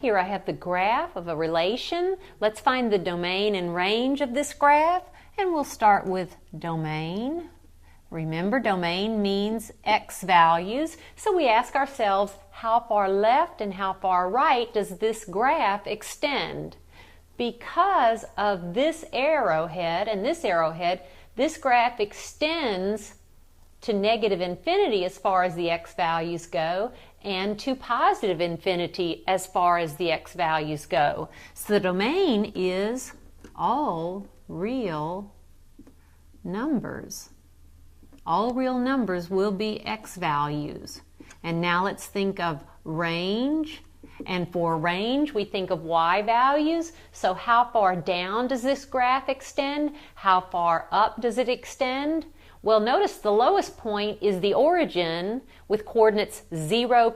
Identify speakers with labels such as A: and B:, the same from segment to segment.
A: Here I have the graph of a relation. Let's find the domain and range of this graph, and we'll start with domain. Remember, domain means x values, so we ask ourselves, how far left and how far right does this graph extend? Because of this arrowhead and this arrowhead, this graph extends to negative infinity as far as the x values go, and to positive infinity as far as the x values go. So the domain is all real numbers. All real numbers will be x values. And now let's think of range. And for range, we think of y values. So how far down does this graph extend? How far up does it extend? Well, notice the lowest point is the origin with coordinates 0,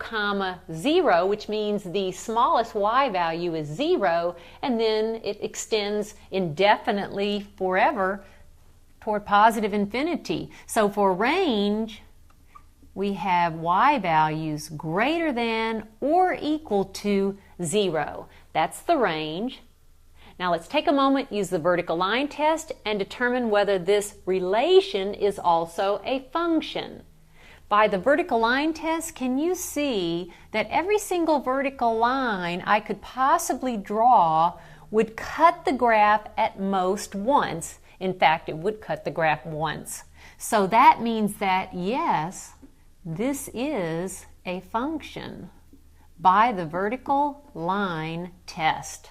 A: 0, which means the smallest y value is 0, and then it extends indefinitely forever toward positive infinity. So for range, we have y values greater than or equal to 0. That's the range. Now let's take a moment, use the vertical line test, and determine whether this relation is also a function. By the vertical line test, can you see that every single vertical line I could possibly draw would cut the graph at most once? In fact, it would cut the graph once. So that means that, yes, this is a function by the vertical line test.